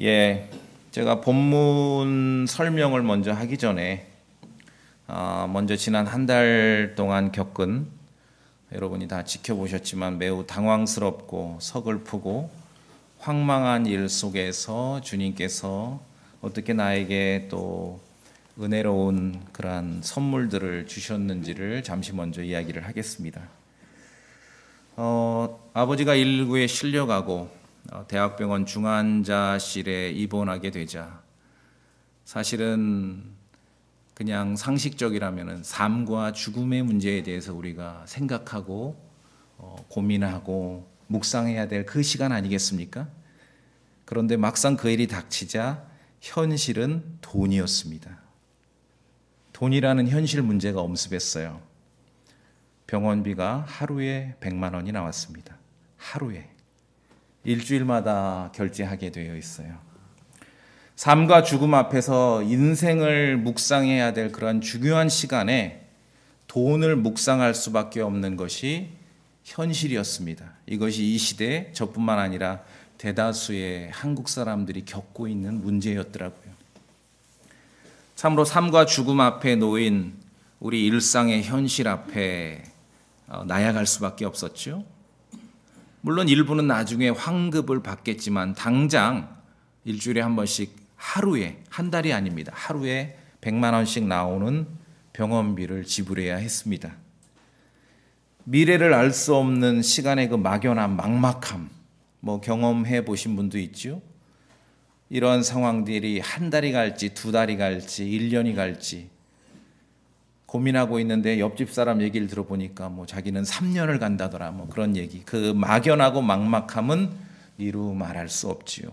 예, 제가 본문 설명을 먼저 하기 전에 먼저 지난 한 달 동안 겪은 여러분이 다 지켜보셨지만 매우 당황스럽고 서글프고 황망한 일 속에서 주님께서 어떻게 나에게 또 은혜로운 그러한 선물들을 주셨는지를 잠시 먼저 이야기를 하겠습니다. 아버지가 119에 실려가고 대학병원 중환자실에 입원하게 되자 사실은 그냥 상식적이라면 삶과 죽음의 문제에 대해서 우리가 생각하고 고민하고 묵상해야 될 그 시간 아니겠습니까? 그런데 막상 그 일이 닥치자 현실은 돈이었습니다. 돈이라는 현실 문제가 엄습했어요. 병원비가 하루에 100만 원이 나왔습니다. 하루에. 일주일마다 결제하게 되어 있어요. 삶과 죽음 앞에서 인생을 묵상해야 될 그런 중요한 시간에 돈을 묵상할 수밖에 없는 것이 현실이었습니다. 이것이 이 시대 저뿐만 아니라 대다수의 한국 사람들이 겪고 있는 문제였더라고요. 참으로 삶과 죽음 앞에 놓인 우리 일상의 현실 앞에 나아갈 수밖에 없었죠. 물론 일부는 나중에 환급을 받겠지만 당장 일주일에 한 번씩 하루에, 한 달이 아닙니다. 하루에 100만 원씩 나오는 병원비를 지불해야 했습니다. 미래를 알 수 없는 시간의 그 막연함, 막막함, 경험해 보신 분도 있죠. 이런 상황들이 한 달이 갈지, 두 달이 갈지, 1년이 갈지 고민하고 있는데 옆집 사람 얘기를 들어보니까 자기는 3년을 간다더라 그런 얘기. 그 막연하고 막막함은 이루 말할 수 없지요.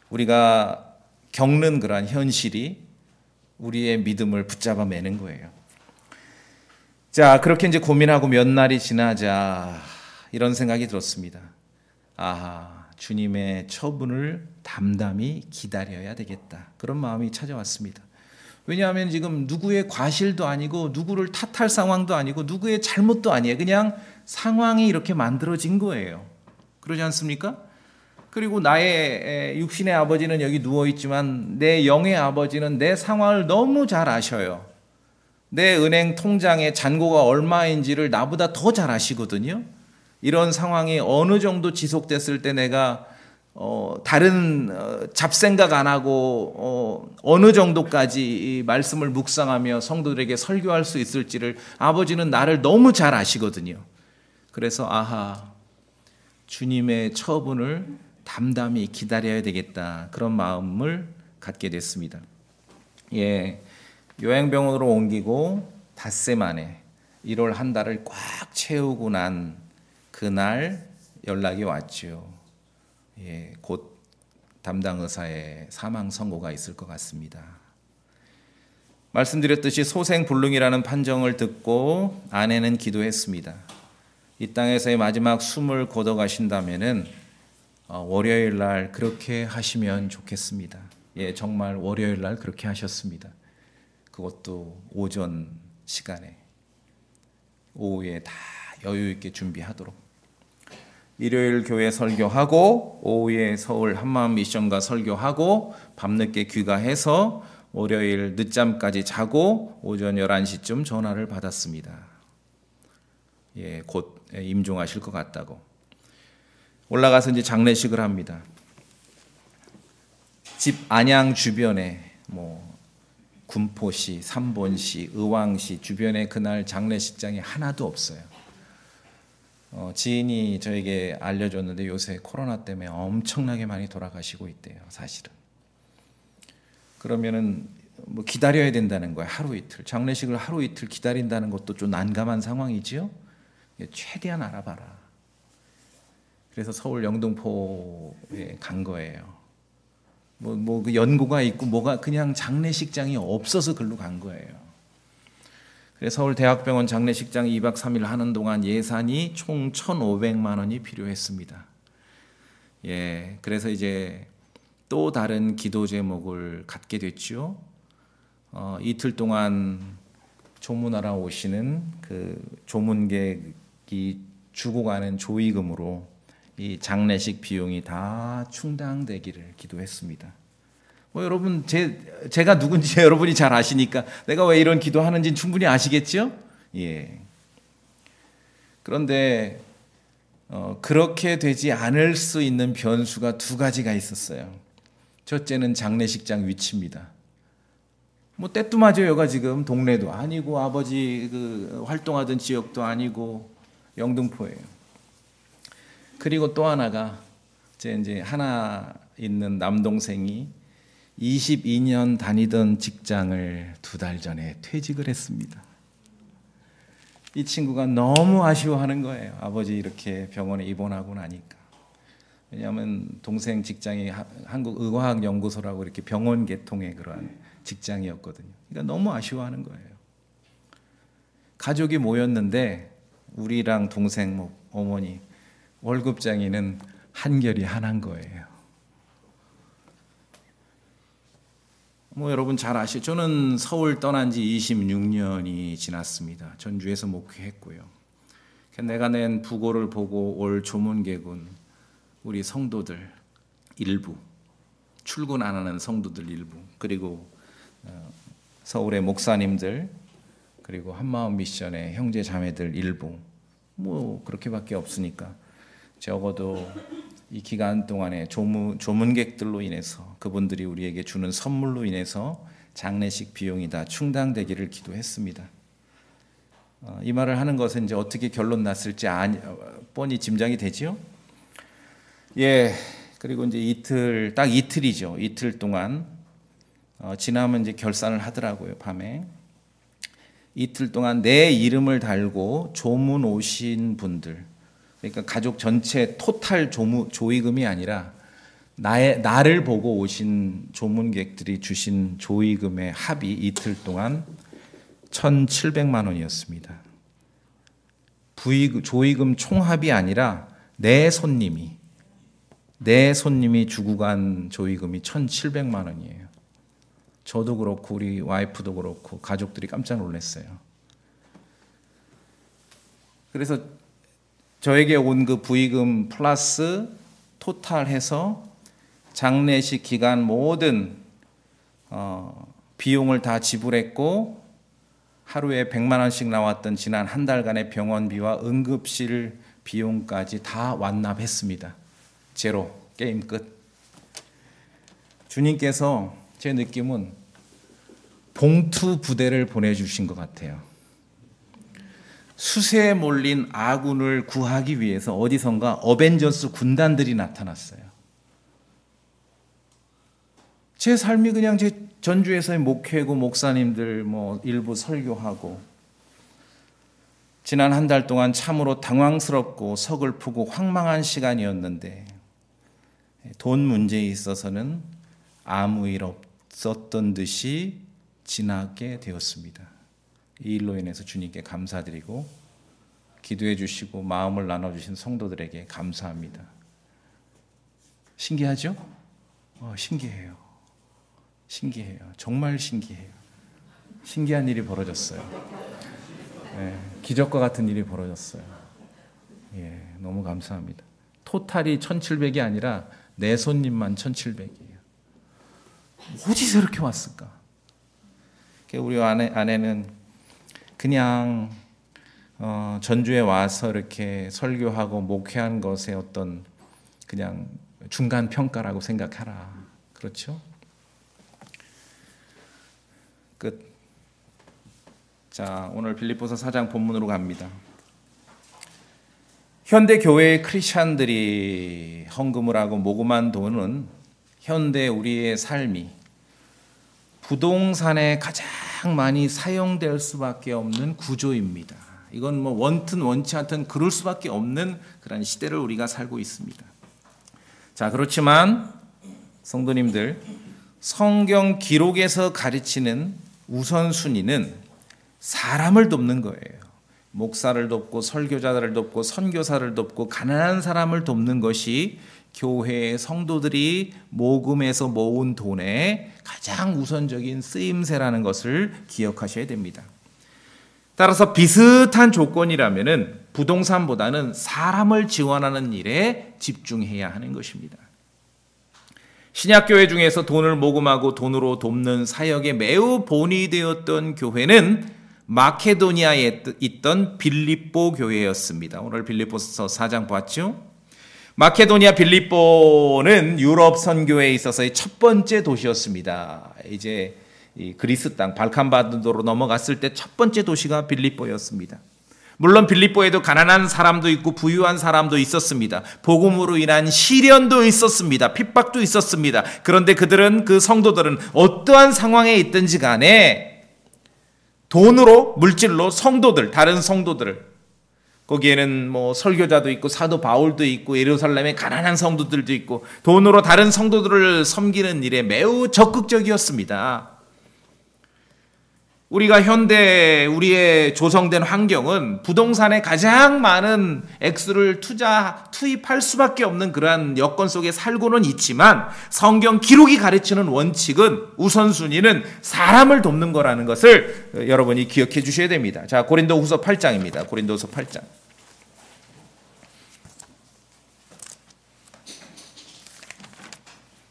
우리가 겪는 그러한 현실이 우리의 믿음을 붙잡아 매는 거예요. 자, 그렇게 이제 고민하고 몇 날이 지나자 이런 생각이 들었습니다. 주님의 처분을 담담히 기다려야 되겠다. 그런 마음이 찾아왔습니다. 왜냐하면 지금 누구의 과실도 아니고 누구를 탓할 상황도 아니고 누구의 잘못도 아니에요. 그냥 상황이 이렇게 만들어진 거예요. 그러지 않습니까? 그리고 나의 육신의 아버지는 여기 누워있지만 내 영의 아버지는 내 상황을 너무 잘 아셔요. 내 은행 통장의 잔고가 얼마인지를 나보다 더 잘 아시거든요. 이런 상황이 어느 정도 지속됐을 때 내가 다른 잡생각 안 하고 어느 정도까지 이 말씀을 묵상하며 성도들에게 설교할 수 있을지를 아버지는 나를 너무 잘 아시거든요. 그래서 주님의 처분을 담담히 기다려야 되겠다. 그런 마음을 갖게 됐습니다. 예, 요양병원으로 옮기고 닷새 만에 1월 한 달을 꽉 채우고 난 그날 연락이 왔죠. 예, 곧 담당 의사의 사망 선고가 있을 것 같습니다. 말씀드렸듯이 소생불능이라는 판정을 듣고 아내는 기도했습니다. 이 땅에서의 마지막 숨을 거둬가신다면은 월요일 날 그렇게 하시면 좋겠습니다. 예, 정말 월요일 날 그렇게 하셨습니다. 그것도 오전 시간에 오후에 다 여유 있게 준비하도록. 일요일 교회 설교하고 오후에 서울 한마음 미션과 설교하고 밤늦게 귀가해서 월요일 늦잠까지 자고 오전 11시쯤 전화를 받았습니다. 예, 곧 임종하실 것 같다고. 올라가서 이제 장례식을 합니다. 집 안양 주변에 군포시, 삼본시, 의왕시 주변에 그날 장례식장이 하나도 없어요. 지인이 저에게 알려줬는데 요새 코로나 때문에 엄청나게 많이 돌아가시고 있대요. 사실은. 그러면은 기다려야 된다는 거예요. 하루 이틀. 장례식을 하루 이틀 기다린다는 것도 좀 난감한 상황이지요. 최대한 알아봐라. 그래서 서울 영등포에 간 거예요. 그 연고가 있고 뭐가 그냥 장례식장이 없어서 글로 간 거예요. 그래서 서울대학병원 장례식장 2박 3일 하는 동안 예산이 총 1,500만 원이 필요했습니다. 예, 그래서 이제 또 다른 기도 제목을 갖게 됐죠. 이틀 동안 조문하러 오시는 그 조문객이 주고 가는 조의금으로 이 장례식 비용이 다 충당되기를 기도했습니다. 뭐 여러분 제가 누군지 여러분이 잘 아시니까 내가 왜 이런 기도하는지는 충분히 아시겠죠? 예. 그런데 그렇게 되지 않을 수 있는 변수가 두 가지가 있었어요. 첫째는 장례식장 위치입니다. 뭐 떼뚜마져요가 지금 동네도 아니고 아버지 그 활동하던 지역도 아니고 영등포예요. 그리고 또 하나가 제 이제 하나 있는 남동생이 22년 다니던 직장을 2달 전에 퇴직을 했습니다. 이 친구가 너무 아쉬워하는 거예요. 아버지 이렇게 병원에 입원하고 나니까. 왜냐하면 동생 직장이 한국의과학연구소라고 이렇게 병원 계통의 그러한 직장이었거든요. 그러니까 너무 아쉬워하는 거예요. 가족이 모였는데 우리랑 동생, 어머니, 월급장이는 한결이 하나인 거예요. 뭐 여러분 잘 아시죠? 저는 서울 떠난 지 26년이 지났습니다. 전주에서 목회했고요. 내가 낸 부고를 보고 올 조문객은 우리 성도들 일부, 출근 안 하는 성도들 일부, 그리고 서울의 목사님들, 그리고 한마음 미션의 형제 자매들 일부, 뭐 그렇게밖에 없으니까 적어도 이 기간 동안에 조문객들로 인해서 그분들이 우리에게 주는 선물로 인해서 장례식 비용이 다 충당되기를 기도했습니다. 이 말을 하는 것은 이제 어떻게 결론 났을지 뻔히 짐작이 되지요. 예, 그리고 이제 딱 이틀이죠. 이틀 동안 지나면 이제 결산을 하더라고요. 밤에 이틀 동안 내 이름을 달고 조문 오신 분들, 그러니까 가족 전체 토탈 조의금이 아니라 나를 보고 오신 조문객들이 주신 조의금의 합이 이틀 동안 1,700만 원이었습니다. 조의금 총합이 아니라 내 손님이 주고 간 조의금이 1,700만 원이에요. 저도 그렇고 우리 와이프도 그렇고 가족들이 깜짝 놀랐어요. 그래서 저에게 온 그 부의금 플러스 토탈해서 장례식 기간 모든 비용을 다 지불했고 하루에 100만 원씩 나왔던 지난 한 달간의 병원비와 응급실 비용까지 다 완납했습니다. 제로, 게임 끝. 주님께서 제 느낌은 봉투 부대를 보내주신 것 같아요. 수세에 몰린 아군을 구하기 위해서 어디선가 어벤져스 군단들이 나타났어요. 제 삶이 그냥 제 전주에서의 목회고 목사님들 일부 설교하고 지난 한 달 동안 참으로 당황스럽고 서글프고 황망한 시간이었는데 돈 문제에 있어서는 아무 일 없었던 듯이 지나게 되었습니다. 이 일로 인해서 주님께 감사드리고 기도해 주시고 마음을 나눠주신 성도들에게 감사합니다. 신기하죠? 신기해요. 정말 신기해요. 신기한 일이 벌어졌어요. 네, 기적과 같은 일이 벌어졌어요. 예, 너무 감사합니다. 토탈이 1,700이 아니라 내 손님만 1,700이에요. 어디서 이렇게 왔을까? 우리 아내는 그냥 전주에 와서 이렇게 설교하고 목회한 것의 어떤 그냥 중간 평가라고 생각하라. 그렇죠? 끝. 자, 오늘 빌립보서 4장 본문으로 갑니다. 현대 교회의 크리스찬들이 헌금을 하고 모금한 돈은 현대 우리의 삶이 부동산에 가장 많이 사용될 수밖에 없는 구조입니다. 이건 원튼 원치 않든 그럴 수밖에 없는 그런 시대를 우리가 살고 있습니다. 자, 그렇지만 성도님들, 성경 기록에서 가르치는 우선순위는 사람을 돕는 거예요. 목사를 돕고 설교자들을 돕고 선교사를 돕고 가난한 사람을 돕는 것이 교회의 성도들이 모금해서 모은 돈의 가장 우선적인 쓰임새라는 것을 기억하셔야 됩니다. 따라서 비슷한 조건이라면은 부동산보다는 사람을 지원하는 일에 집중해야 하는 것입니다. 신약교회 중에서 돈을 모금하고 돈으로 돕는 사역에 매우 본이 되었던 교회는 마케도니아에 있던 빌립보 교회였습니다. 오늘 빌립보서 4장 봤죠? 마케도니아 빌립보는 유럽 선교에 있어서의 첫 번째 도시였습니다. 이제 이 그리스 땅 발칸반도로 넘어갔을 때 첫 번째 도시가 빌립보였습니다. 물론 빌립보에도 가난한 사람도 있고 부유한 사람도 있었습니다. 복음으로 인한 시련도 있었습니다. 핍박도 있었습니다. 그런데 그 성도들은 어떠한 상황에 있든지 간에 돈으로, 물질로 다른 성도들을, 거기에는 뭐 설교자도 있고 사도 바울도 있고 예루살렘에 가난한 성도들도 있고 돈으로 다른 성도들을 섬기는 일에 매우 적극적이었습니다. 우리가 우리의 조성된 환경은 부동산에 가장 많은 액수를 투입할 수밖에 없는 그러한 여건 속에 살고는 있지만 성경 기록이 가르치는 원칙은 우선순위는 사람을 돕는 거라는 것을 여러분이 기억해 주셔야 됩니다. 자, 고린도후서 8장입니다. 고린도후서 8장.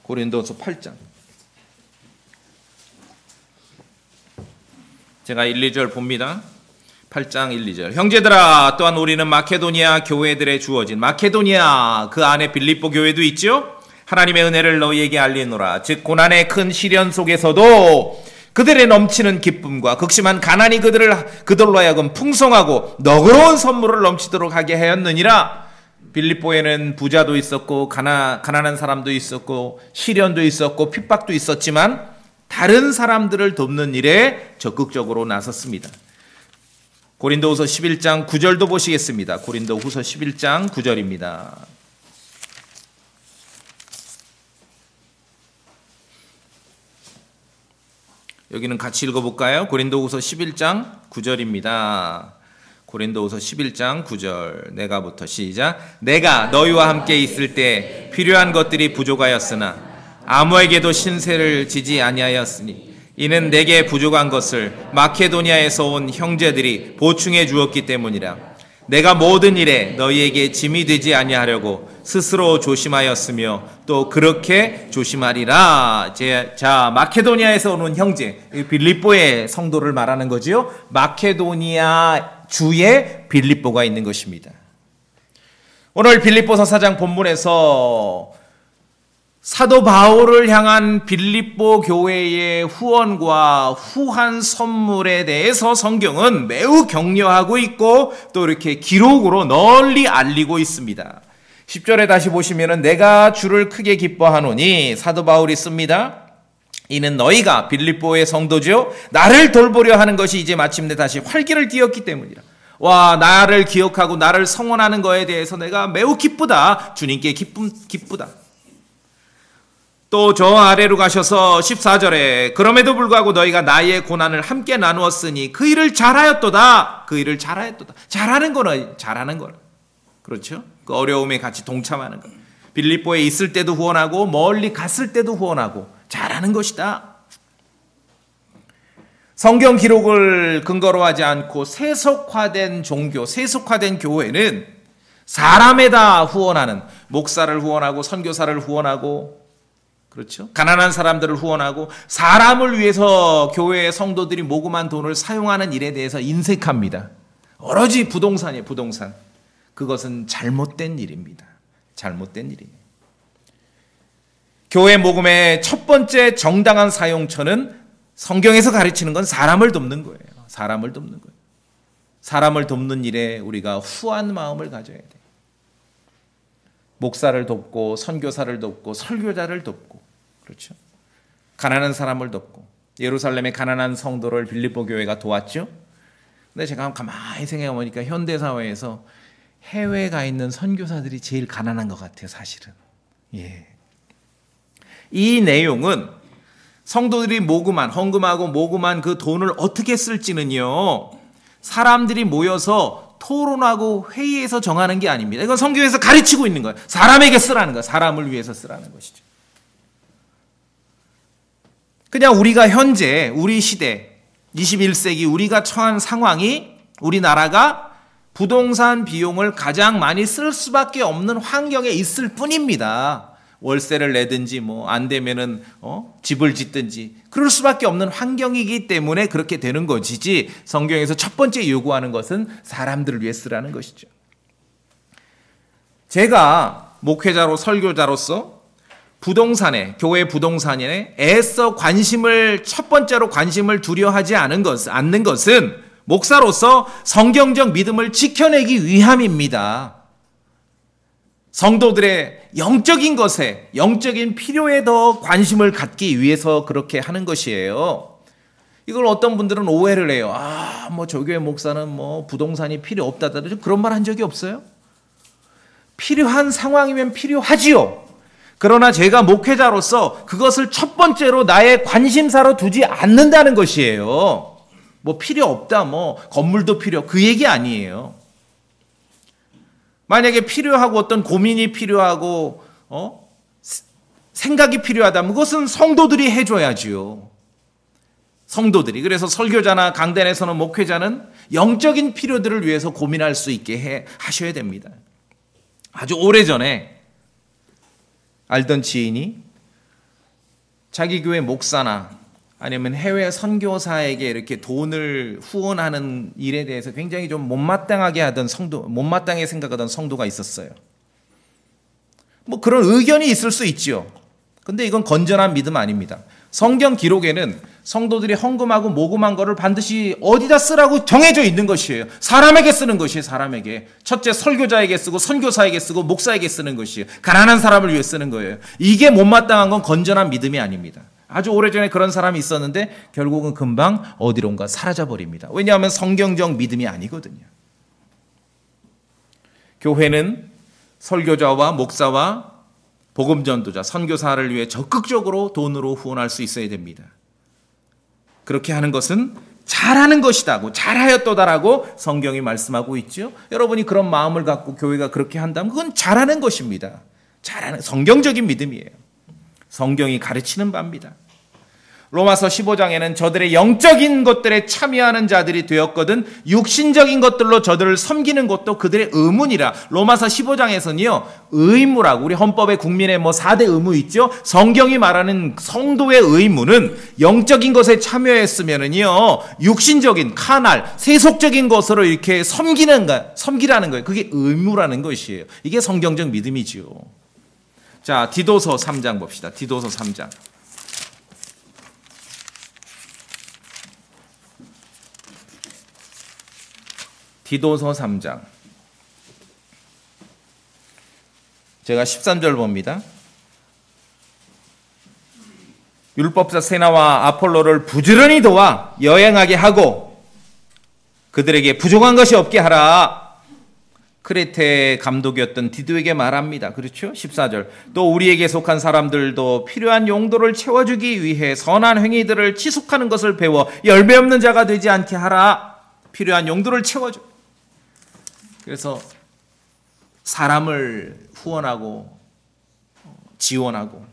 고린도후서 8장. 제가 1, 2절 봅니다. 8장 1, 2절. 형제들아, 또한 우리는 마케도니아 교회들에 주어진, 마케도니아 그 안에 빌립보 교회도 있죠. 하나님의 은혜를 너희에게 알리노라. 즉 고난의 큰 시련 속에서도 그들의 넘치는 기쁨과 극심한 가난이 그들로 하여금 풍성하고 너그러운 선물을 넘치도록 하게 하였느니라. 빌립보에는 부자도 있었고 가난한 사람도 있었고 시련도 있었고 핍박도 있었지만 다른 사람들을 돕는 일에 적극적으로 나섰습니다. 고린도후서 11장 9절도 보시겠습니다. 고린도후서 11장 9절입니다. 여기는 같이 읽어볼까요? 고린도후서 11장 9절입니다. 고린도후서 11장 9절 내가부터 시작. 내가 너희와 함께 있을 때 필요한 것들이 부족하였으나 아무에게도 신세를 지지 아니하였으니 이는 내게 부족한 것을 마케도니아에서 온 형제들이 보충해 주었기 때문이라. 내가 모든 일에 너희에게 짐이 되지 아니하려고 스스로 조심하였으며 또 그렇게 조심하리라. 자, 마케도니아에서 오는 형제, 빌립보의 성도를 말하는 거지요. 마케도니아 주에 빌립보가 있는 것입니다. 오늘 빌립보서 4장 본문에서 사도 바울을 향한 빌립보 교회의 후원과 후한 선물에 대해서 성경은 매우 격려하고 있고 또 이렇게 기록으로 널리 알리고 있습니다. 10절에 다시 보시면은 내가 주를 크게 기뻐하노니 사도 바울이 씁니다. 이는 너희가 빌립보의 성도죠. 나를 돌보려 하는 것이 이제 마침내 다시 활기를 띠었기 때문이라. 와, 나를 기억하고 나를 성원하는 거에 대해서 내가 매우 기쁘다. 주님께 기쁘다. 또 저 아래로 가셔서 14절에 그럼에도 불구하고 너희가 나의 고난을 함께 나누었으니 그 일을 잘하였도다. 그 일을 잘하였도다. 잘하는 거는 잘하는 거라. 그렇죠? 그 어려움에 같이 동참하는 거. 빌립보에 있을 때도 후원하고 멀리 갔을 때도 후원하고 잘하는 것이다. 성경 기록을 근거로 하지 않고 세속화된 종교, 세속화된 교회는 사람에다 후원하는, 목사를 후원하고 선교사를 후원하고, 그렇죠? 가난한 사람들을 후원하고 사람을 위해서 교회의 성도들이 모금한 돈을 사용하는 일에 대해서 인색합니다. 오로지 부동산이에요, 부동산. 그것은 잘못된 일입니다. 잘못된 일이에요. 교회 모금의 첫 번째 정당한 사용처는 성경에서 가르치는 건 사람을 돕는 거예요. 사람을 돕는 거예요. 사람을 돕는 일에 우리가 후한 마음을 가져야 돼요. 목사를 돕고 선교사를 돕고 설교자를 돕고, 그렇죠? 가난한 사람을 돕고, 예루살렘의 가난한 성도를 빌립보 교회가 도왔죠. 근데 제가 가만히 생각해 보니까 현대 사회에서 해외에 가 있는 선교사들이 제일 가난한 것 같아요, 사실은. 예. 이 내용은 성도들이 헌금하고 모금한 그 돈을 어떻게 쓸지는요, 사람들이 모여서 토론하고 회의에서 정하는 게 아닙니다. 이건 성경에서 가르치고 있는 거예요. 사람에게 쓰라는 거예요. 사람을 위해서 쓰라는 것이죠. 그냥 우리가 현재, 우리 시대, 21세기 우리가 처한 상황이, 우리나라가 부동산 비용을 가장 많이 쓸 수밖에 없는 환경에 있을 뿐입니다. 월세를 내든지 뭐 안 되면은 집을 짓든지 그럴 수밖에 없는 환경이기 때문에 그렇게 되는 것이지, 성경에서 첫 번째 요구하는 것은 사람들을 위해 쓰라는 것이죠. 제가 목회자로 설교자로서 부동산에, 교회 부동산에 애써 첫 번째로 관심을 두려하지 않는 것은 목사로서 성경적 믿음을 지켜내기 위함입니다. 성도들의 영적인 것에, 영적인 필요에 더 관심을 갖기 위해서 그렇게 하는 것이에요. 이걸 어떤 분들은 오해를 해요. 저 교회 목사는 부동산이 필요 없다. 그런 말 한 적이 없어요. 필요한 상황이면 필요하지요. 그러나 제가 목회자로서 그것을 첫 번째로 나의 관심사로 두지 않는다는 것이에요. 필요 없다, 건물도 그 얘기 아니에요. 만약에 필요하고 어떤 고민이 필요하고 생각이 필요하다면 그것은 성도들이 해줘야지요. 성도들이. 그래서 설교자나 강단에서는 목회자는 영적인 필요들을 위해서 고민할 수 있게 하셔야 됩니다. 아주 오래전에 알던 지인이 자기 교회 목사나 아니면 해외 선교사에게 이렇게 돈을 후원하는 일에 대해서 굉장히 좀 못마땅하게 생각하던 성도가 있었어요. 그런 의견이 있을 수 있죠. 근데 이건 건전한 믿음 아닙니다. 성경 기록에는 성도들이 헌금하고 모금한 거를 반드시 어디다 쓰라고 정해져 있는 것이에요. 사람에게 쓰는 것이에요. 사람에게. 첫째, 설교자에게 쓰고 선교사에게 쓰고 목사에게 쓰는 것이에요. 가난한 사람을 위해 쓰는 거예요. 이게 못마땅한 건 건전한 믿음이 아닙니다. 아주 오래전에 그런 사람이 있었는데 결국은 금방 어디론가 사라져버립니다. 왜냐하면 성경적 믿음이 아니거든요. 교회는 설교자와 목사와 복음전도자, 선교사를 위해 적극적으로 돈으로 후원할 수 있어야 됩니다. 그렇게 하는 것은 잘하는 것이다고, 잘하였도다라고 성경이 말씀하고 있죠. 여러분이 그런 마음을 갖고 교회가 그렇게 한다면 그건 잘하는 것입니다. 잘하는 성경적인 믿음이에요. 성경이 가르치는 바입니다. 로마서 15장에는 저들의 영적인 것들에 참여하는 자들이 되었거든 육신적인 것들로 저들을 섬기는 것도 그들의 의무니라. 로마서 15장에서는요, 의무라고, 우리 헌법에 국민의 4대 의무 있죠. 성경이 말하는 성도의 의무는 영적인 것에 참여했으면은요, 육신적인 카날, 세속적인 것으로 이렇게 섬기라는 거예요. 그게 의무라는 것이에요. 이게 성경적 믿음이지요. 자, 디도서 3장 봅시다. 디도서 3장. 디도서 3장. 제가 13절 봅니다. 율법사 세나와 아폴로를 부지런히 도와 여행하게 하고 그들에게 부족한 것이 없게 하라. 크레테 감독이었던 디도에게 말합니다. 그렇죠? 14절. 또 우리에게 속한 사람들도 필요한 용도를 채워주기 위해 선한 행위들을 지속하는 것을 배워 열매 없는 자가 되지 않게 하라. 필요한 용도를 채워줘. 그래서 사람을 후원하고 지원하고,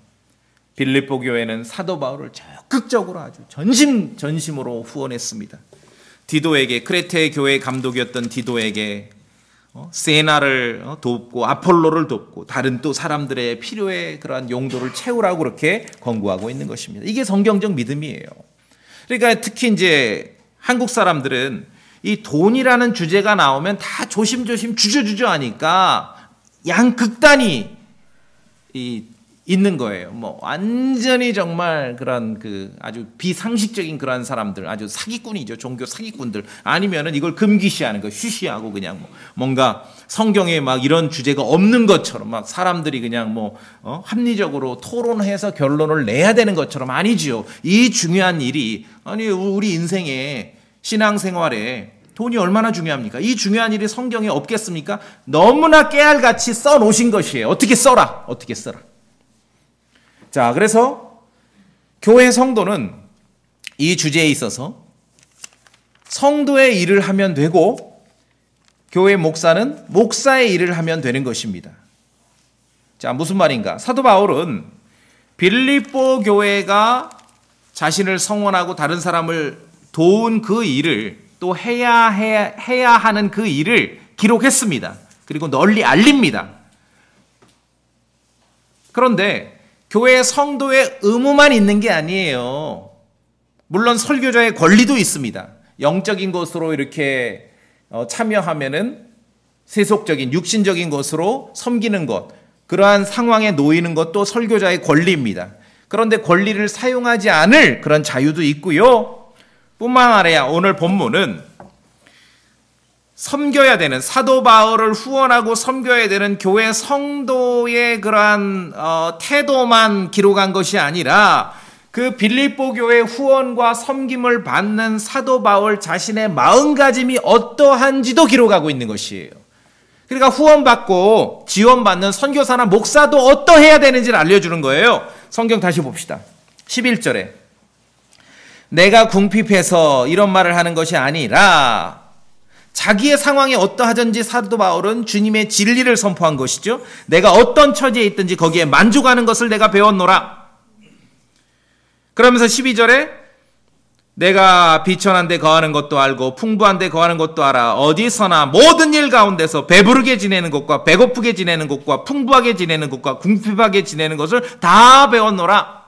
빌립보 교회는 사도 바울을 적극적으로 아주 전심으로 후원했습니다. 디도에게, 크레테 교회 감독이었던 디도에게 세나를 돕고 아폴로를 돕고 다른 또 사람들의 필요의 그러한 용도를 채우라고 그렇게 권고하고 있는 것입니다. 이게 성경적 믿음이에요. 그러니까 특히 이제 한국 사람들은 이 돈이라는 주제가 나오면 다 조심조심 주저주저 하니까 양극단이 있는 거예요. 완전히 정말 그런 아주 비상식적인 그런 사람들, 아주 사기꾼이죠. 종교 사기꾼들. 아니면은 이걸 금기시하는 거, 쉬쉬하고 그냥 뭔가 성경에 이런 주제가 없는 것처럼 사람들이 그냥 합리적으로 토론해서 결론을 내야 되는 것처럼. 아니지요. 이 중요한 일이, 우리 인생에, 신앙생활에 돈이 얼마나 중요합니까? 이 중요한 일이 성경에 없겠습니까? 너무나 깨알같이 써놓으신 것이에요. 어떻게 써라. 자, 그래서 교회 성도는 이 주제에 있어서 성도의 일을 하면 되고, 교회 목사는 목사의 일을 하면 되는 것입니다. 자, 무슨 말인가? 사도 바울은 빌립보 교회가 자신을 성원하고 다른 사람을 도운 그 일을, 또 해야 하는 그 일을 기록했습니다. 그리고 널리 알립니다. 그런데 교회 성도의 의무만 있는 게 아니에요. 물론 설교자의 권리도 있습니다. 영적인 것으로 이렇게 참여하면은 세속적인 육신적인 것으로 섬기는 것, 그러한 상황에 놓이는 것도 설교자의 권리입니다. 그런데 권리를 사용하지 않을 그런 자유도 있고요. 뿐만 아니라 오늘 본문은 섬겨야 되는, 사도 바울을 후원하고 섬겨야 되는 교회 성도의 그러한 태도만 기록한 것이 아니라 그 빌립보 교회 후원과 섬김을 받는 사도 바울 자신의 마음가짐이 어떠한지도 기록하고 있는 것이에요. 그러니까 후원받고 지원받는 선교사나 목사도 어떠해야 되는지를 알려주는 거예요. 성경 다시 봅시다. 11절에 내가 궁핍해서 이런 말을 하는 것이 아니라, 자기의 상황이 어떠하든지 사도 바울은 주님의 진리를 선포한 것이죠. 내가 어떤 처지에 있든지 거기에 만족하는 것을 내가 배웠노라. 그러면서 12절에 내가 비천한 데 거하는 것도 알고 풍부한 데 거하는 것도 알아. 어디서나 모든 일 가운데서 배부르게 지내는 것과 배고프게 지내는 것과 풍부하게 지내는 것과 궁핍하게 지내는 것을 다 배웠노라.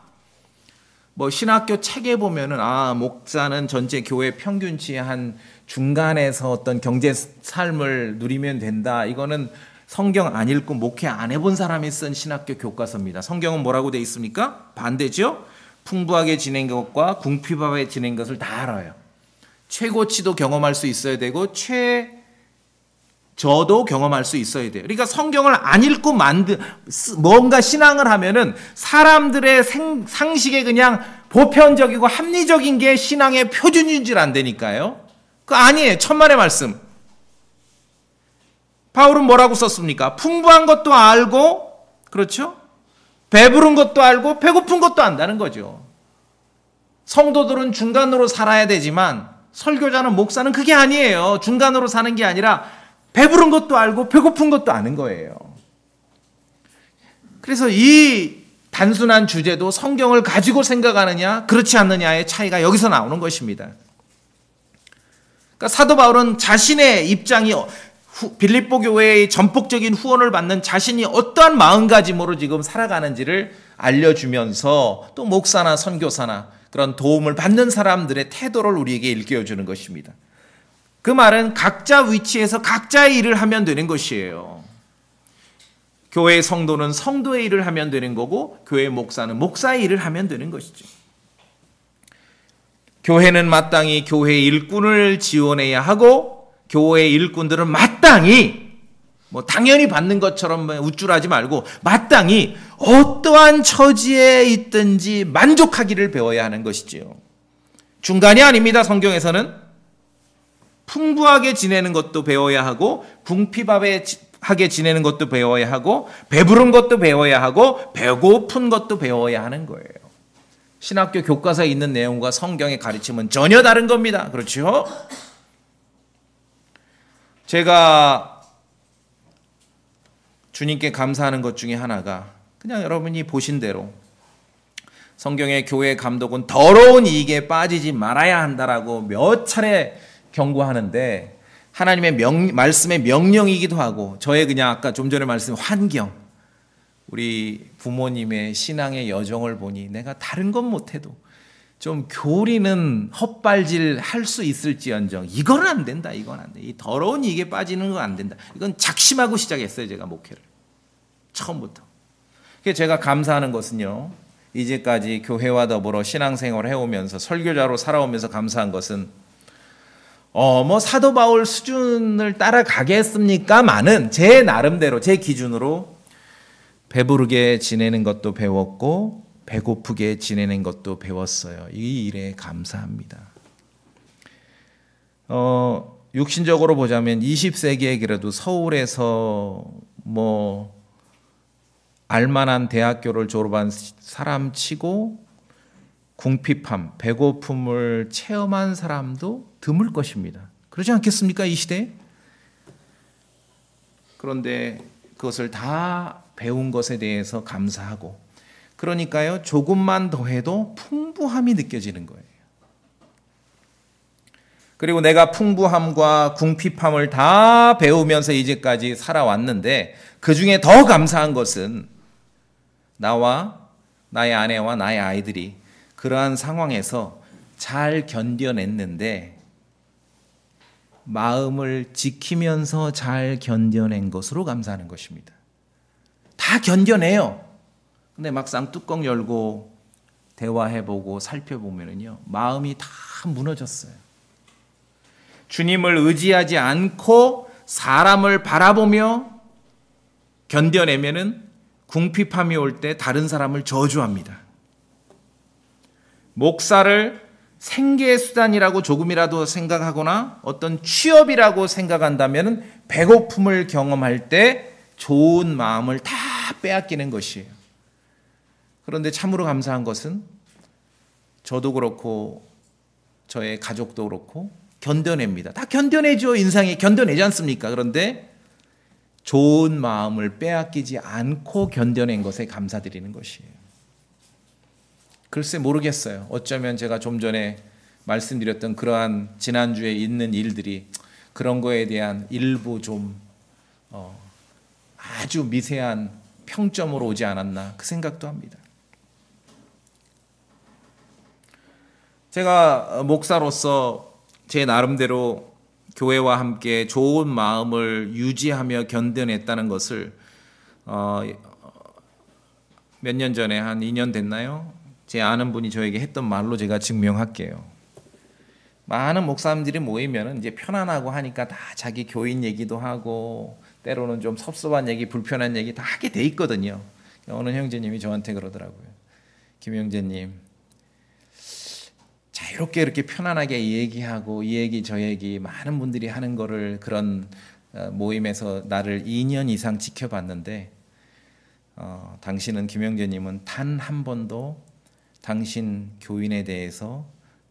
신학교 책에 보면은 목사는 전체 교회 평균치 한 중간에서 어떤 경제 삶을 누리면 된다. 이거는 성경 안 읽고 목회 안 해본 사람이 쓴 신학교 교과서입니다. 성경은 뭐라고 돼 있습니까? 반대죠. 풍부하게 지낸 것과 궁핍하게 지낸 것을 다 알아요. 최고치도 경험할 수 있어야 되고 최저도 경험할 수 있어야 돼요. 그러니까 성경을 안 읽고 뭔가 신앙을 하면은 사람들의 상식에 그냥 보편적이고 합리적인 게 신앙의 표준인 줄 안 되니까요. 그거 아니에요. 천만의 말씀. 바울은 뭐라고 썼습니까? 풍부한 것도 알고, 그렇죠? 배부른 것도 알고 배고픈 것도 안다는 거죠. 성도들은 중간으로 살아야 되지만 설교자는 목사는 그게 아니에요. 중간으로 사는 게 아니라 배부른 것도 알고 배고픈 것도 아는 거예요. 그래서 이 단순한 주제도 성경을 가지고 생각하느냐 그렇지 않느냐의 차이가 여기서 나오는 것입니다. 그러니까 사도 바울은 자신의 입장이 빌립보 교회의 전폭적인 후원을 받는 자신이 어떠한 마음가짐으로 지금 살아가는지를 알려주면서 또 목사나 선교사나 그런 도움을 받는 사람들의 태도를 우리에게 일깨워주는 것입니다. 그 말은 각자 위치에서 각자의 일을 하면 되는 것이에요. 교회의 성도는 성도의 일을 하면 되는 거고 교회의 목사는 목사의 일을 하면 되는 것이죠. 교회는 마땅히 교회의 일꾼을 지원해야 하고 교회의 일꾼들은 마땅히 당연히 받는 것처럼 우쭐하지 말고 마땅히 어떠한 처지에 있든지 만족하기를 배워야 하는 것이지요. 중간이 아닙니다. 성경에서는 풍부하게 지내는 것도 배워야 하고 궁핍하게 지내는 것도 배워야 하고 배부른 것도 배워야 하고 배고픈 것도 배워야 하는 거예요. 신학교 교과서에 있는 내용과 성경의 가르침은 전혀 다른 겁니다. 그렇죠? 제가 주님께 감사하는 것 중에 하나가 그냥 여러분이 보신 대로 성경의 교회 감독은 더러운 이익에 빠지지 말아야 한다라고 몇 차례 경고하는데 하나님의 말씀의 명령이기도 하고 저의 그냥 아까 좀 전에 말씀한 환경, 우리 부모님의 신앙의 여정을 보니 내가 다른 건 못해도 좀 교리는 헛발질 할 수 있을지언정 이건 안 된다. 이건 안 돼. 이 더러운 이익에 빠지는 건 안 된다. 이건 작심하고 시작했어요. 제가 목회를. 처음부터. 그래서 제가 감사하는 것은요. 이제까지 교회와 더불어 신앙생활을 해오면서 설교자로 살아오면서 감사한 것은 사도 바울 수준을 따라가겠습니까만은 제 나름대로 제 기준으로 배부르게 지내는 것도 배웠고 배고프게 지내는 것도 배웠어요. 이 일에 감사합니다. 육신적으로 보자면 20세기에 그래도 서울에서 알만한 대학교를 졸업한 사람 치고 궁핍함, 배고픔을 체험한 사람도 드물 것입니다. 그러지 않겠습니까? 이 시대에? 그런데 그것을 다 배운 것에 대해서 감사하고 그러니까요, 조금만 더 해도 풍부함이 느껴지는 거예요. 그리고 내가 풍부함과 궁핍함을 다 배우면서 이제까지 살아왔는데 그 중에 더 감사한 것은 나와 나의 아내와 나의 아이들이 그러한 상황에서 잘 견뎌냈는데 마음을 지키면서 잘 견뎌낸 것으로 감사하는 것입니다. 다 견뎌내요. 근데 막상 뚜껑 열고 대화해보고 살펴보면요, 마음이 다 무너졌어요. 주님을 의지하지 않고 사람을 바라보며 견뎌내면은 궁핍함이 올 때 다른 사람을 저주합니다. 목사를 생계의 수단이라고 조금이라도 생각하거나 어떤 취업이라고 생각한다면 배고픔을 경험할 때 좋은 마음을 다 빼앗기는 것이에요. 그런데 참으로 감사한 것은 저도 그렇고 저의 가족도 그렇고 견뎌냅니다. 다 견뎌내죠. 인상이 견뎌내지 않습니까? 그런데 좋은 마음을 빼앗기지 않고 견뎌낸 것에 감사드리는 것이에요. 글쎄 모르겠어요. 어쩌면 제가 좀 전에 말씀드렸던 그러한 지난주에 있는 일들이 그런 거에 대한 일부 좀 아주 미세한 평점으로 오지 않았나 그 생각도 합니다. 제가 목사로서 제 나름대로 교회와 함께 좋은 마음을 유지하며 견뎌냈다는 것을 몇 년 전에 한 2년 됐나요? 제 아는 분이 저에게 했던 말로 제가 증명할게요. 많은 목사님들이 모이면 이제 편안하고 하니까 다 자기 교인 얘기도 하고 때로는 좀 섭섭한 얘기, 불편한 얘기 다 하게 돼 있거든요. 어느 형제님이 저한테 그러더라고요. 김 형제님, 자유롭게 이렇게 편안하게 얘기하고 이 얘기 저 얘기 많은 분들이 하는 거를 그런 모임에서 나를 2년 이상 지켜봤는데 당신은 김 형제님은 단 한 번도 당신 교인에 대해서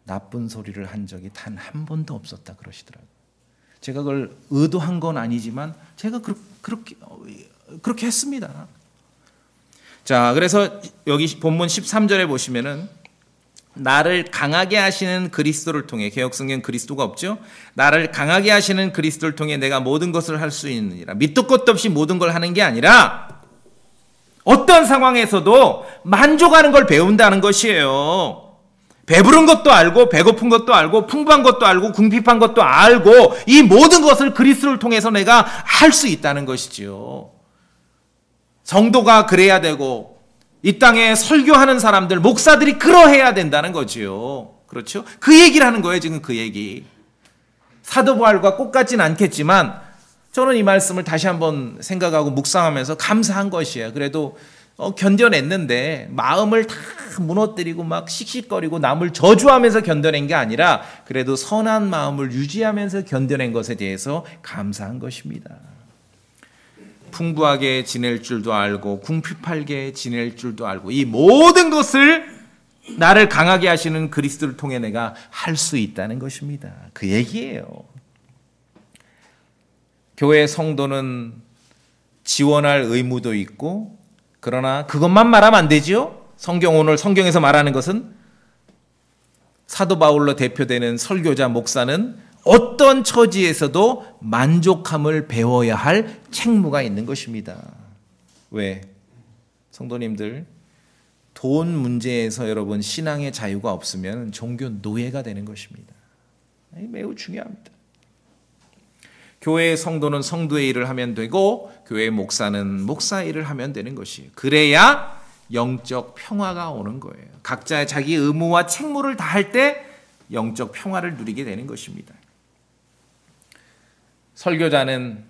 나쁜 소리를 한 적이 단 한 번도 없었다 그러시더라고요. 제가 그걸 의도한 건 아니지만 제가 그렇게 했습니다. 자, 그래서 여기 본문 13절에 보시면은 나를 강하게 하시는 그리스도를 통해, 개역성경 그리스도가 없죠? 나를 강하게 하시는 그리스도를 통해 내가 모든 것을 할 수 있느니라. 밑도 끝도 없이 모든 걸 하는 게 아니라 어떤 상황에서도 만족하는 걸 배운다는 것이에요. 배부른 것도 알고 배고픈 것도 알고 풍부한 것도 알고 궁핍한 것도 알고 이 모든 것을 그리스도를 통해서 내가 할 수 있다는 것이지요. 성도가 그래야 되고 이 땅에 설교하는 사람들, 목사들이 그러해야 된다는 거지요. 그렇죠? 그 얘기를 하는 거예요, 지금 그 얘기. 사도 바울과 똑같진 않겠지만 저는 이 말씀을 다시 한번 생각하고 묵상하면서 감사한 것이에요. 그래도 견뎌냈는데 마음을 다 무너뜨리고 막 씩씩거리고 남을 저주하면서 견뎌낸 게 아니라 그래도 선한 마음을 유지하면서 견뎌낸 것에 대해서 감사한 것입니다. 풍부하게 지낼 줄도 알고 궁핍하게 지낼 줄도 알고 이 모든 것을 나를 강하게 하시는 그리스도를 통해 내가 할 수 있다는 것입니다. 그 얘기예요. 교회 성도는 지원할 의무도 있고 그러나 그것만 말하면 안 되지요. 오늘 성경에서 말하는 것은 사도 바울로 대표되는 설교자 목사는 어떤 처지에서도 만족함을 배워야 할 책무가 있는 것입니다. 왜? 성도님들, 돈 문제에서 여러분 신앙의 자유가 없으면 종교 노예가 되는 것입니다. 매우 중요합니다. 교회의 성도는 성도의 일을 하면 되고 교회의 목사는 목사의 일을 하면 되는 것이에요. 그래야 영적 평화가 오는 거예요. 각자 자기 의무와 책무를 다할 때 영적 평화를 누리게 되는 것입니다. 설교자는,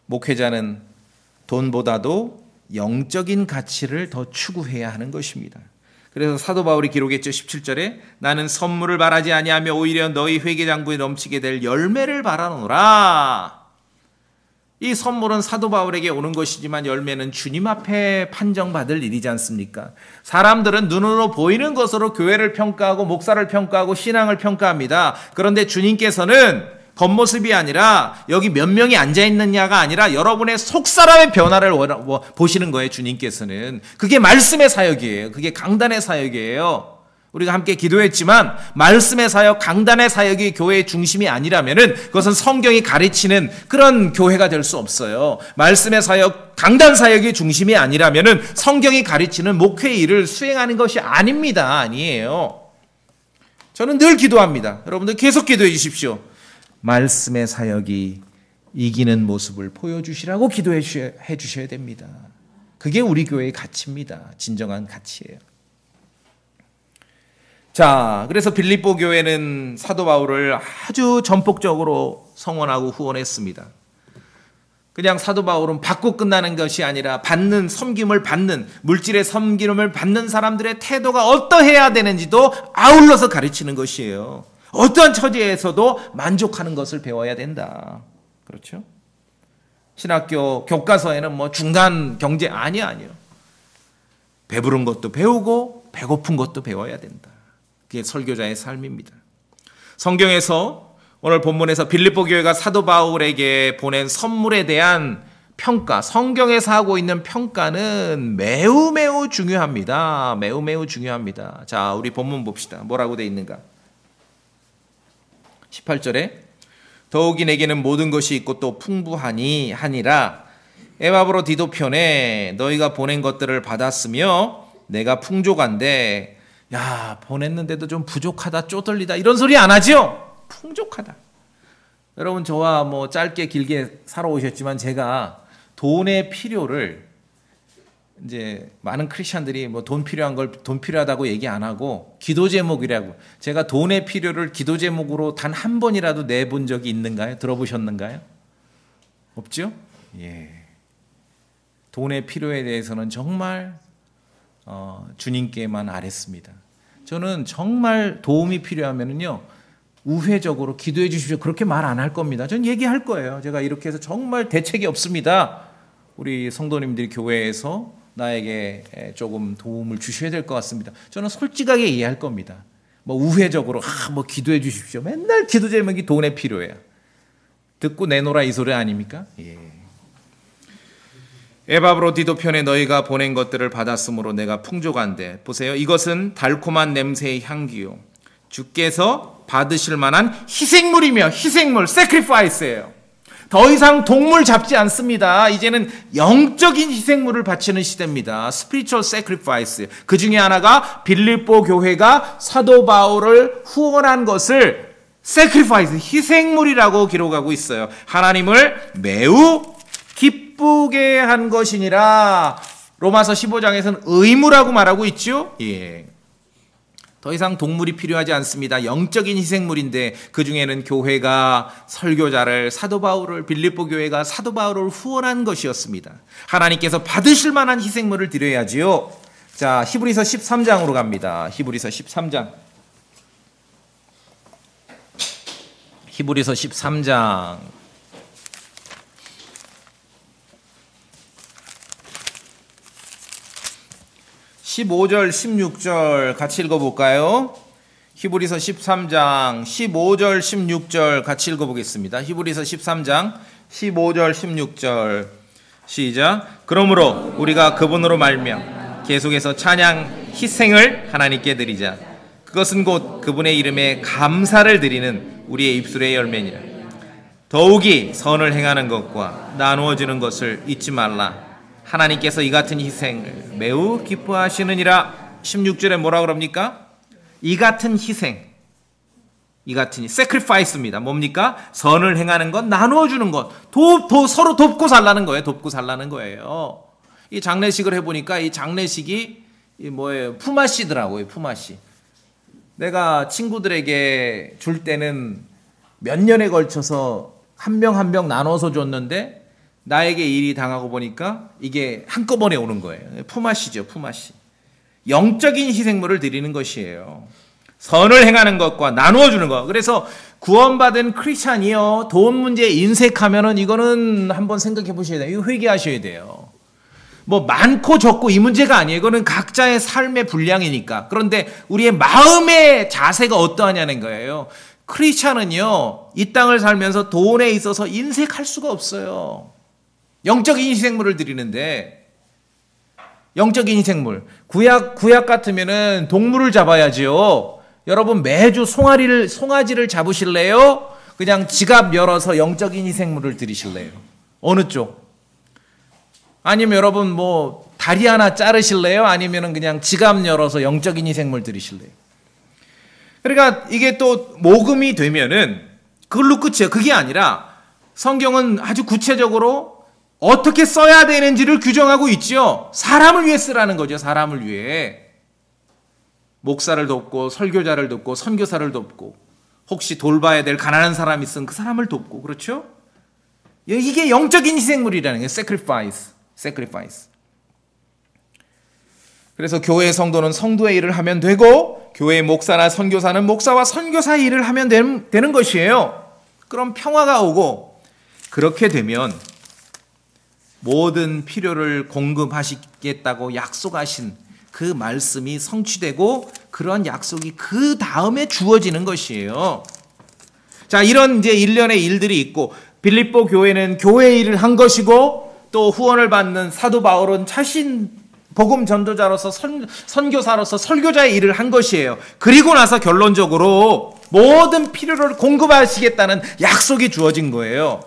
목회자는 돈보다도 영적인 가치를 더 추구해야 하는 것입니다. 그래서 사도 바울이 기록했죠. 17절에 나는 선물을 바라지 아니하며 오히려 너희 회개장부에 넘치게 될 열매를 바라노라. 이 선물은 사도 바울에게 오는 것이지만 열매는 주님 앞에 판정받을 일이지 않습니까? 사람들은 눈으로 보이는 것으로 교회를 평가하고 목사를 평가하고 신앙을 평가합니다. 그런데 주님께서는 겉모습이 아니라 여기 몇 명이 앉아있느냐가 아니라 여러분의 속사람의 변화를 보시는 거예요. 주님께서는. 그게 말씀의 사역이에요. 그게 강단의 사역이에요. 우리가 함께 기도했지만 말씀의 사역, 강단의 사역이 교회의 중심이 아니라면은 그것은 성경이 가르치는 그런 교회가 될 수 없어요. 말씀의 사역, 강단 사역이 중심이 아니라면은 성경이 가르치는 목회의 일을 수행하는 것이 아닙니다. 아니에요. 저는 늘 기도합니다. 여러분들 계속 기도해 주십시오. 말씀의 사역이 이기는 모습을 보여주시라고 기도해 주셔야 됩니다. 그게 우리 교회의 가치입니다. 진정한 가치예요. 자, 그래서 빌립보 교회는 사도 바울을 아주 전폭적으로 성원하고 후원했습니다. 그냥 사도 바울은 받고 끝나는 것이 아니라 받는, 섬김을 받는, 물질의 섬김을 받는 사람들의 태도가 어떠해야 되는지도 아울러서 가르치는 것이에요. 어떠한 처지에서도 만족하는 것을 배워야 된다. 그렇죠? 신학교 교과서에는 뭐 중간 경제 아니요. 배부른 것도 배우고 배고픈 것도 배워야 된다. 그게 설교자의 삶입니다. 성경에서 오늘 본문에서 빌립보 교회가 사도 바울에게 보낸 선물에 대한 평가, 성경에서 하고 있는 평가는 매우 중요합니다. 매우 중요합니다. 자, 우리 본문 봅시다. 뭐라고 돼 있는가? 18절에 더욱이 내게는 모든 것이 있고 또 풍부하니 하니라. 에바브로 디도 편에 너희가 보낸 것들을 받았으며 내가 풍족한데, 야, 보냈는데도 좀 부족하다, 쪼들리다 이런 소리 안 하죠? 풍족하다. 여러분, 저와 뭐 짧게 길게 살아오셨지만 제가 돈의 필요를, 이제 많은 크리스천들이 뭐 돈 필요한 걸 돈 필요하다고 얘기 안 하고 기도 제목이라고, 제가 돈의 필요를 기도 제목으로 단 한 번이라도 내본 적이 있는가요? 들어보셨는가요? 없죠? 예. 돈의 필요에 대해서는 정말 주님께만 아뢰습니다. 저는 정말 도움이 필요하면은요, 우회적으로 기도해 주십시오 그렇게 말 안 할 겁니다. 전 얘기할 거예요. 제가 이렇게 해서 정말 대책이 없습니다. 우리 성도님들이 교회에서 나에게 조금 도움을 주셔야 될 것 같습니다. 저는 솔직하게 이해할 겁니다. 뭐 우회적으로 뭐 기도해 주십시오. 맨날 기도 제목이 돈에 필요해요. 듣고 내놓으라 이 소리 아닙니까? 예. 에바브로 디도 편에 너희가 보낸 것들을 받았으므로 내가 풍족한데, 보세요. 이것은 달콤한 냄새의 향기요 주께서 받으실 만한 희생물이며, 희생물, sacrifice예요. 더 이상 동물 잡지 않습니다. 이제는 영적인 희생물을 바치는 시대입니다. spiritual sacrifice. 그 중에 하나가 빌립보 교회가 사도 바울을 후원한 것을 sacrifice, 희생물이라고 기록하고 있어요. 하나님을 매우 기쁘게 한 것이니라. 로마서 15장에서는 의무라고 말하고 있죠. 예. 더 이상 동물이 필요하지 않습니다. 영적인 희생물인데, 그 중에는 교회가 설교자를, 사도 바울을, 빌립보 교회가 사도 바울을 후원한 것이었습니다. 하나님께서 받으실 만한 희생물을 드려야지요. 자, 히브리서 13장으로 갑니다. 히브리서 13장. 히브리서 13장. 15절, 16절 같이 읽어볼까요? 히브리서 13장 15절, 16절 같이 읽어보겠습니다. 히브리서 13장 15절, 16절 시작. 그러므로 우리가 그분으로 말미암아 계속해서 찬양, 희생을 하나님께 드리자. 그것은 곧 그분의 이름에 감사를 드리는 우리의 입술의 열매니라. 더욱이 선을 행하는 것과 나누어 주는 것을 잊지 말라. 하나님께서 이 같은 희생을 매우 기뻐하시느니라. 16절에 뭐라 그럽니까? 이 같은 희생, 이 같은 sacrifice입니다. 뭡니까? 선을 행하는 것, 나누어 주는 것, 서로 돕고 살라는 거예요. 돕고 살라는 거예요. 이 장례식을 해보니까 이 장례식이 뭐예요? 품앗이더라고요. 품앗이. 내가 친구들에게 줄 때는 몇 년에 걸쳐서 한 명 한 명 나눠서 줬는데, 나에게 일이 당하고 보니까 이게 한꺼번에 오는 거예요. 품앗이죠, 품앗이. 영적인 희생물을 드리는 것이에요. 선을 행하는 것과 나누어 주는 것. 그래서 구원받은 크리스찬이요, 돈 문제 인색하면은 이거는 한번 생각해 보셔야 돼요. 이거 회개하셔야 돼요. 뭐 많고 적고 이 문제가 아니에요. 이거는 각자의 삶의 분량이니까. 그런데 우리의 마음의 자세가 어떠하냐는 거예요. 크리스찬은요, 이 땅을 살면서 돈에 있어서 인색할 수가 없어요. 영적인 희생물을 드리는데, 영적인 희생물. 구약 같으면은 동물을 잡아야지요. 여러분 매주 송아지를 잡으실래요? 그냥 지갑 열어서 영적인 희생물을 드리실래요? 어느 쪽? 아니면 여러분 뭐 다리 하나 자르실래요? 아니면은 그냥 지갑 열어서 영적인 희생물 드리실래요? 그러니까 이게 또 모금이 되면은 그걸로 끝이에요. 그게 아니라 성경은 아주 구체적으로 어떻게 써야 되는지를 규정하고 있지요. 사람을 위해 쓰라는 거죠. 사람을 위해. 목사를 돕고 설교자를 돕고 선교사를 돕고 혹시 돌봐야 될 가난한 사람이 있으면 그 사람을 돕고 그렇죠? 이게 영적인 희생물이라는 거예요. sacrifice. 그래서 교회 성도는 성도의 일을 하면 되고 교회 목사나 선교사는 목사와 선교사의 일을 하면 되는 것이에요. 그럼 평화가 오고 그렇게 되면 모든 필요를 공급하시겠다고 약속하신 그 말씀이 성취되고 그런 약속이 그 다음에 주어지는 것이에요. 자, 이런 이제 일련의 일들이 있고 빌립보 교회는 교회 일을 한 것이고 또 후원을 받는 사도 바울은 자신 복음 전도자로서 선교사로서 설교자의 일을 한 것이에요. 그리고 나서 결론적으로 모든 필요를 공급하시겠다는 약속이 주어진 거예요.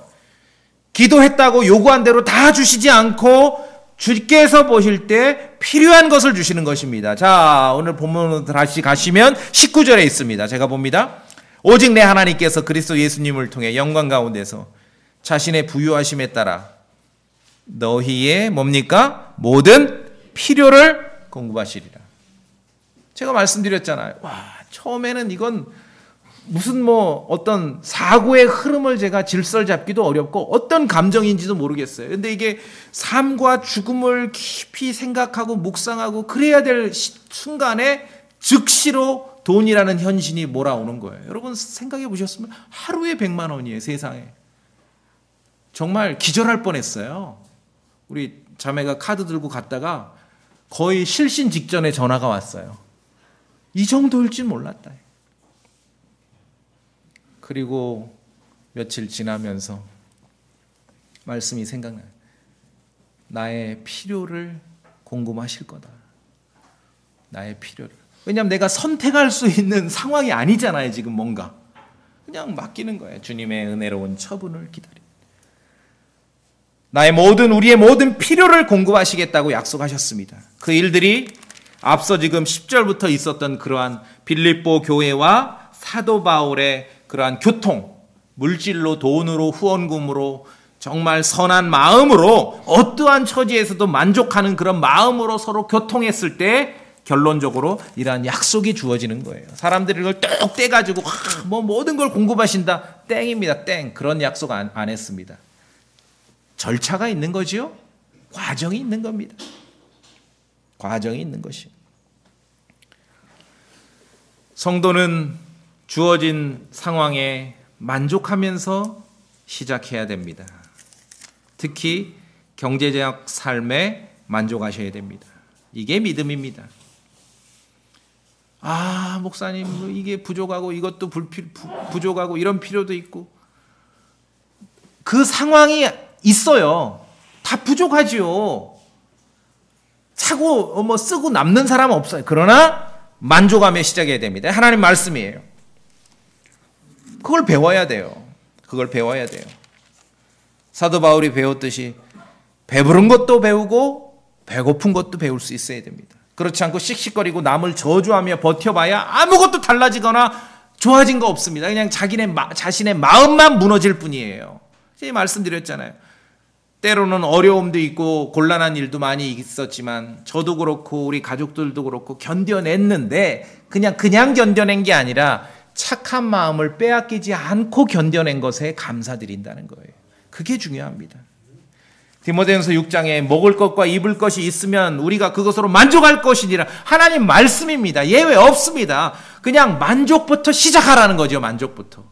기도했다고 요구한 대로 다 주시지 않고 주께서 보실 때 필요한 것을 주시는 것입니다. 자, 오늘 본문으로 다시 가시면 19절에 있습니다. 제가 봅니다. 오직 내 하나님께서 그리스도 예수님을 통해 영광 가운데서 자신의 부유하심에 따라 너희의 뭡니까? 모든 필요를 공급하시리라. 제가 말씀드렸잖아요. 와, 처음에는 이건 무슨 뭐 어떤 사고의 흐름을 제가 질서를 잡기도 어렵고 어떤 감정인지도 모르겠어요. 근데 이게 삶과 죽음을 깊이 생각하고 묵상하고 그래야 될 순간에 즉시로 돈이라는 현실이 몰아오는 거예요. 여러분 생각해 보셨으면 하루에 100만 원이에요. 세상에. 정말 기절할 뻔했어요. 우리 자매가 카드 들고 갔다가 거의 실신 직전에 전화가 왔어요. 이 정도일 줄 몰랐다. 그리고 며칠 지나면서 말씀이 생각나요. 나의 필요를 공급하실 거다. 나의 필요를. 왜냐하면 내가 선택할 수 있는 상황이 아니잖아요. 지금 뭔가. 그냥 맡기는 거예요. 주님의 은혜로운 처분을 기다리는. 우리의 모든 필요를 공급하시겠다고 약속하셨습니다. 그 일들이 앞서 지금 10절부터 있었던 그러한 빌립보 교회와 사도 바울의 그러한 교통, 물질로, 돈으로, 후원금으로 정말 선한 마음으로 어떠한 처지에서도 만족하는 그런 마음으로 서로 교통했을 때 결론적으로 이러한 약속이 주어지는 거예요. 사람들이 이걸 뚝 떼가지고 뭐 모든 걸 공급하신다. 땡입니다. 땡. 그런 약속 안 했습니다. 절차가 있는 거지요. 과정이 있는 겁니다. 과정이 있는 것이요. 성도는 주어진 상황에 만족하면서 시작해야 됩니다. 특히 경제적 삶에 만족하셔야 됩니다. 이게 믿음입니다. 아, 목사님 이게 부족하고 이것도 부족하고 이런 필요도 있고 그 상황이 있어요. 다 부족하지요. 사고 뭐 쓰고 남는 사람은 없어요. 그러나 만족하며 시작해야 됩니다. 하나님 말씀이에요. 그걸 배워야 돼요. 그걸 배워야 돼요. 사도 바울이 배웠듯이 배부른 것도 배우고 배고픈 것도 배울 수 있어야 됩니다. 그렇지 않고 씩씩거리고 남을 저주하며 버텨봐야 아무것도 달라지거나 좋아진 거 없습니다. 그냥 자신의 마음만 무너질 뿐이에요. 제가 말씀드렸잖아요. 때로는 어려움도 있고 곤란한 일도 많이 있었지만 저도 그렇고 우리 가족들도 그렇고 견뎌냈는데 그냥 견뎌낸 게 아니라 착한 마음을 빼앗기지 않고 견뎌낸 것에 감사드린다는 거예요. 그게 중요합니다. 디모데전서 6장에 먹을 것과 입을 것이 있으면 우리가 그것으로 만족할 것이니라. 하나님 말씀입니다. 예외 없습니다. 그냥 만족부터 시작하라는 거죠. 만족부터.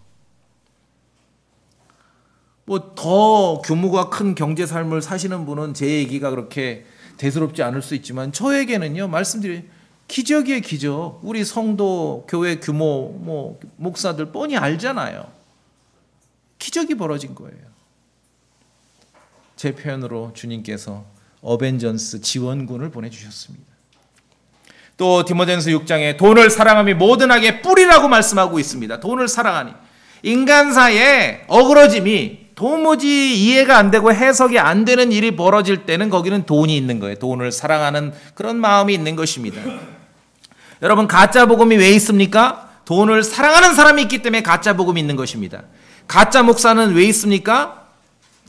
뭐 더 규모가 큰 경제 삶을 사시는 분은 제 얘기가 그렇게 대수롭지 않을 수 있지만 저에게는요. 말씀드려요. 기적이에요. 기적. 우리 성도 교회 규모 뭐 목사들 뻔히 알잖아요. 기적이 벌어진 거예요. 제 표현으로 주님께서 어벤져스 지원군을 보내주셨습니다. 또 디모데전서 6장에 돈을 사랑함이 모든 악의 뿌리라고 말씀하고 있습니다. 돈을 사랑하니 인간사의 어그러짐이 도무지 이해가 안 되고 해석이 안 되는 일이 벌어질 때는 거기는 돈이 있는 거예요. 돈을 사랑하는 그런 마음이 있는 것입니다. 여러분, 가짜 복음이 왜 있습니까? 돈을 사랑하는 사람이 있기 때문에 가짜 복음이 있는 것입니다. 가짜 목사는 왜 있습니까?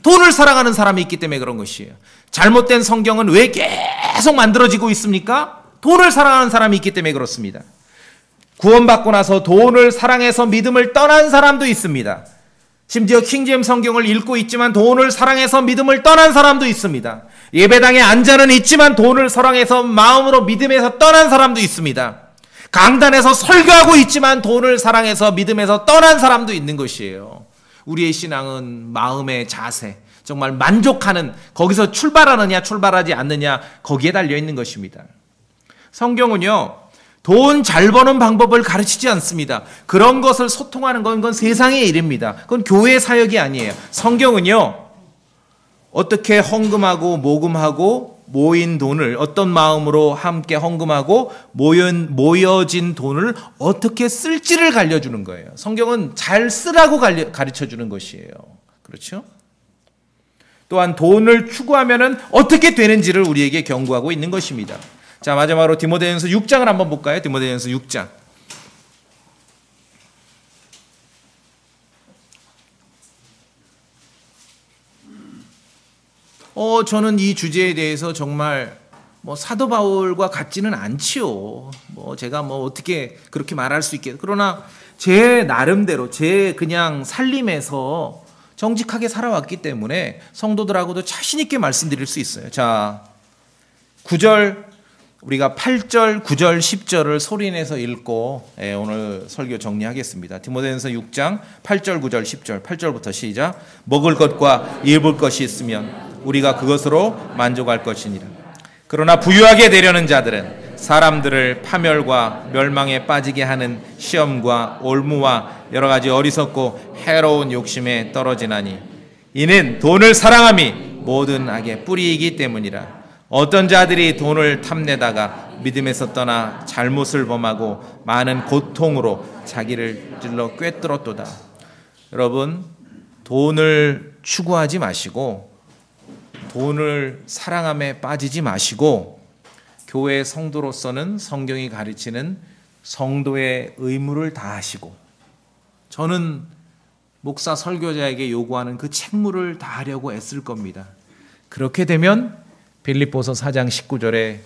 돈을 사랑하는 사람이 있기 때문에 그런 것이에요. 잘못된 성경은 왜 계속 만들어지고 있습니까? 돈을 사랑하는 사람이 있기 때문에 그렇습니다. 구원받고 나서 돈을 사랑해서 믿음을 떠난 사람도 있습니다. 심지어 킹제임스 성경을 읽고 있지만 돈을 사랑해서 믿음을 떠난 사람도 있습니다. 예배당에 앉아는 있지만 돈을 사랑해서 마음으로 믿음에서 떠난 사람도 있습니다. 강단에서 설교하고 있지만 돈을 사랑해서 믿음에서 떠난 사람도 있는 것이에요. 우리의 신앙은 마음의 자세, 정말 만족하는, 거기서 출발하느냐 출발하지 않느냐 거기에 달려 있는 것입니다. 성경은요, 돈 잘 버는 방법을 가르치지 않습니다. 그런 것을 소통하는 건 세상의 일입니다. 그건 교회의 사역이 아니에요. 성경은요, 어떻게 헌금하고 모금하고 모인 돈을 어떤 마음으로 함께 헌금하고 모여진 돈을 어떻게 쓸지를 알려주는 거예요. 성경은 잘 쓰라고 가르쳐주는 것이에요. 그렇죠? 또한 돈을 추구하면 어떻게 되는지를 우리에게 경고하고 있는 것입니다. 자, 마지막으로 디모데전서 6장을 한번 볼까요? 디모데전서 6장. 저는 이 주제에 대해서 정말 사도 바울과 같지는 않지요. 제가 어떻게 그렇게 말할 수 있겠어요. 그러나 제 나름대로 제 그냥 살림에서 정직하게 살아왔기 때문에 성도들하고도 자신 있게 말씀드릴 수 있어요. 자, 9절, 우리가 8절, 9절, 10절을 소리내서 읽고 오늘 설교 정리하겠습니다. 디모데전서 6장 8절, 9절, 10절. 8절부터 시작. 먹을 것과 입을 것이 있으면 우리가 그것으로 만족할 것이니라. 그러나 부유하게 되려는 자들은 사람들을 파멸과 멸망에 빠지게 하는 시험과 올무와 여러 가지 어리석고 해로운 욕심에 떨어지나니 이는 돈을 사랑함이 모든 악의 뿌리이기 때문이라. 어떤 자들이 돈을 탐내다가 믿음에서 떠나 잘못을 범하고 많은 고통으로 자기를 찔러 꿰뚫었도다. 여러분, 돈을 추구하지 마시고 돈을 사랑함에 빠지지 마시고 교회 성도로서는 성경이 가르치는 성도의 의무를 다하시고, 저는 목사 설교자에게 요구하는 그 책무를 다하려고 애쓸 겁니다. 그렇게 되면 빌립보서 4장 19절에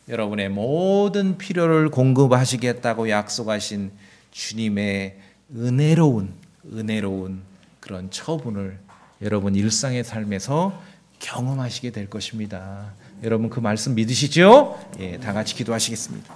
여러분의 모든 필요를 공급하시겠다고 약속하신 주님의 은혜로운 그런 처분을 여러분 일상의 삶에서 경험하시게 될 것입니다. 여러분 그 말씀 믿으시죠? 다 같이 기도하시겠습니다.